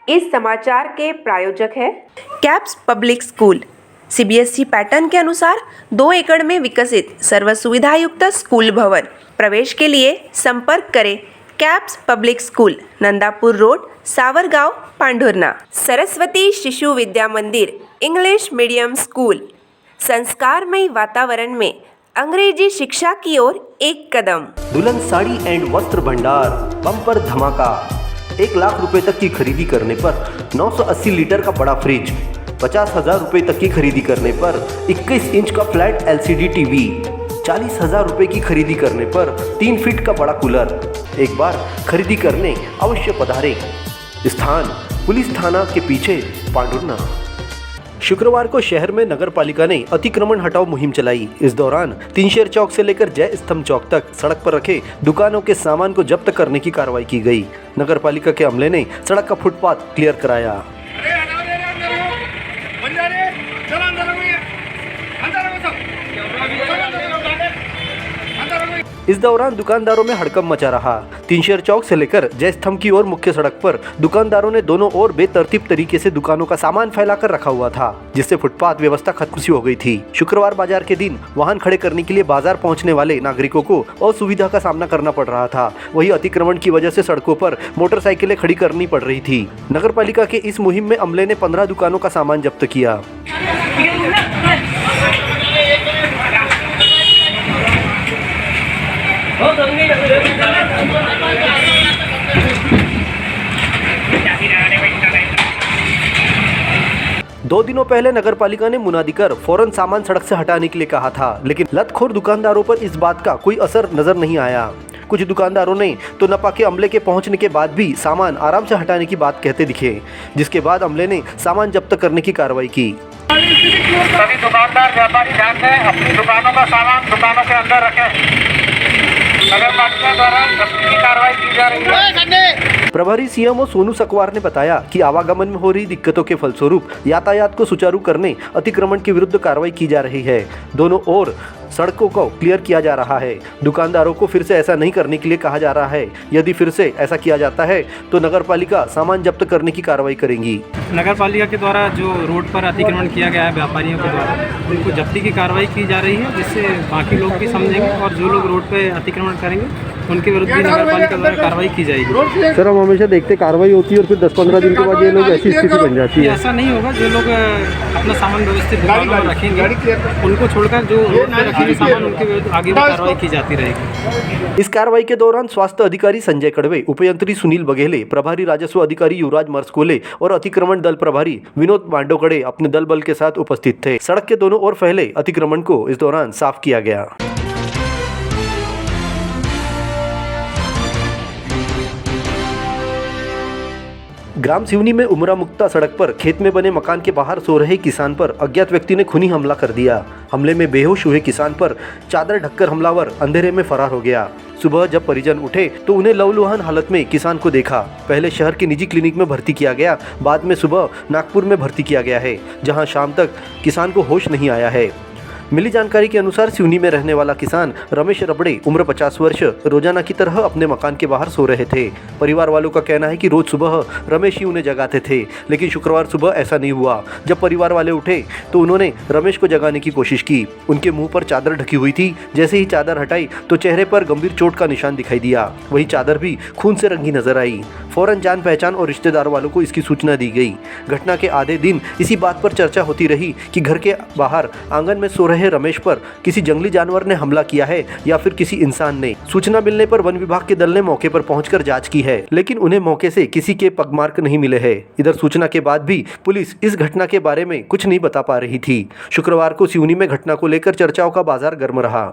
इस समाचार के प्रायोजक है caps public school. CBSE pattern के अनुसार 2 एकड़ में विकसित सर्व सुविधा युक्त स्कूल भवन। प्रवेश के लिए संपर्क करें caps public school, Nandapur road, Savargaon, Pandhurna. Saraswati Shishu Vidya मंदिर इंग्लिश मीडियम स्कूल। संस्कारमय वातावरण में अंग्रेजी शिक्षा की ओर एक कदम। दुल्हन साड़ी एंड वस्त्र भंडार बम्पर धमाका। 1 लाख रुपए तक की खरीदी करने पर 980 लीटर का बड़ा फ्रिज, 50,000 रुपए तक की खरीदी करने पर 21 इंच का फ्लैट LCD टीवी, 40,000 रुपए की खरीदी करने पर 3 फीट का बड़ा कूलर। एक बार खरीदी करने अवश्य पधारें। स्थान पुलिस थाना के पीछे, पांढुर्णा। शुक्रवार को शहर में नगर पालिका ने अतिक्रमण हटाओ मुहिम चलाई। इस दौरान तीनशेर चौक से लेकर जय स्तंभ चौक तक सड़क पर रखे दुकानों के सामान को जब्त करने की कार्रवाई की गई। नगर पालिका के अमले ने सड़क का फुटपाथ क्लियर कराया। इस दौरान दुकानदारों में हड़कंप मचा रहा। तीनशेर चौक से लेकर जय स्तंभ की ओर मुख्य सड़क पर दुकानदारों ने दोनों ओर बेतरतीब तरीके से दुकानों का सामान फैलाकर रखा हुआ था, जिससे फुटपाथ व्यवस्था खत्म सी हो गई थी। शुक्रवार बाजार के दिन वाहन खड़े करने के लिए बाजार पहुंचने वाले नागरिकों को असुविधा का सामना करना पड़ रहा था। वहीं अतिक्रमण की वजह से सड़कों पर मोटरसाइकिलें खड़ी करनी पड़ रही थी। नगर पालिका के इस मुहिम में अमले ने 15 दुकानों का सामान जब्त किया। दो दिनों पहले नगर पालिका ने मुनादी कर फौरन सामान सड़क से हटाने के लिए कहा था, लेकिन लतखोर दुकानदारों पर इस बात का कोई असर नजर नहीं आया। कुछ दुकानदारों ने तो नपा के अमले के पहुंचने के बाद भी सामान आराम से हटाने की बात कहते दिखे, जिसके बाद अमले ने सामान जब्त करने की कार्रवाई की। सभी दुकानदार व्यापारी ध्यान दें, अपनी दुकानों का सामान दुकानों के अंदर रखें। नगर पालिका द्वारा जब्ती की कार्रवाई की जा रही है। प्रभारी सीएमओ सोनू सकवार ने बताया कि आवागमन में हो रही दिक्कतों के फलस्वरूप यातायात को सुचारू करने अतिक्रमण के विरुद्ध कार्रवाई की जा रही है। दोनों ओर सड़कों को क्लियर किया जा रहा है। दुकानदारों को फिर से ऐसा नहीं करने के लिए कहा जा रहा है। यदि फिर से ऐसा किया जाता है तो नगर पालिका सामान जब्त करने की कार्रवाई करेंगी। नगर पालिका के द्वारा जो रोड पर अतिक्रमण किया गया है व्यापारियों के द्वारा, उनको जब्ती की कार्रवाई की जा रही है, जिससे बाकी लोग भी समझेंगे और जो लोग रोड पर अतिक्रमण करेंगे उनके विरुद्ध भी नगर पालिका द्वारा कार्रवाई की जाएगी। सर, हम हमेशा देखते कार्रवाई होती है और फिर 10-15 दिन के बाद ये लोग ऐसी स्थिति बन जाती है। ऐसा नहीं होगा। जो लोग अपना सामान व्यवस्थित दुकानों में रखेंगे उनको छोड़कर जो रोड पर रखेंगे सामान, उनके विरुद्ध आगे भी कार्रवाई की जाती रहेगी। इस कार्रवाई के दौरान स्वास्थ्य अधिकारी संजय कड़वे, उपयंत्री सुनील बघेले, प्रभारी राजस्व अधिकारी युवराज मर्सकोले और अतिक्रमण दल प्रभारी विनोद मांडोकड़े अपने दल बल के साथ उपस्थित थे। सड़क के दोनों ओर फैले अतिक्रमण को इस दौरान साफ किया गया। ग्राम सिवनी में उमरा मुक्ता सड़क पर खेत में बने मकान के बाहर सो रहे किसान पर अज्ञात व्यक्ति ने खूनी हमला कर दिया। हमले में बेहोश हुए किसान पर चादर ढककर हमलावर अंधेरे में फरार हो गया। सुबह जब परिजन उठे तो उन्हें लहूलुहान हालत में किसान को देखा। पहले शहर के निजी क्लिनिक में भर्ती किया गया, बाद में सुबह नागपुर में भर्ती किया गया है, जहां शाम तक किसान को होश नहीं आया है। मिली जानकारी के अनुसार सिवनी में रहने वाला किसान रमेश रबड़े, उम्र 50 वर्ष, रोजाना की तरह अपने मकान के बाहर सो रहे थे। परिवार वालों का कहना है कि रोज सुबह रमेश ही उन्हें जगाते थे, लेकिन शुक्रवार सुबह ऐसा नहीं हुआ। जब परिवार वाले उठे तो उन्होंने रमेश को जगाने की कोशिश की। उनके मुंह पर चादर ढकी हुई थी। जैसे ही चादर हटाई तो चेहरे पर गंभीर चोट का निशान दिखाई दिया। वही चादर भी खून से रंगी नजर आई। फौरन जान पहचान और रिश्तेदार वालों को इसकी सूचना दी गई। घटना के आधे दिन इसी बात पर चर्चा होती रही कि घर के बाहर आंगन में सो रहे रमेश पर किसी जंगली जानवर ने हमला किया है या फिर किसी इंसान ने। सूचना मिलने पर वन विभाग के दल ने मौके पर पहुंचकर जांच की है, लेकिन उन्हें मौके से किसी के पगमार्क नहीं मिले हैं। इधर सूचना के बाद भी पुलिस इस घटना के बारे में कुछ नहीं बता पा रही थी। शुक्रवार को सिवनी में घटना को लेकर चर्चाओं का बाजार गर्म रहा।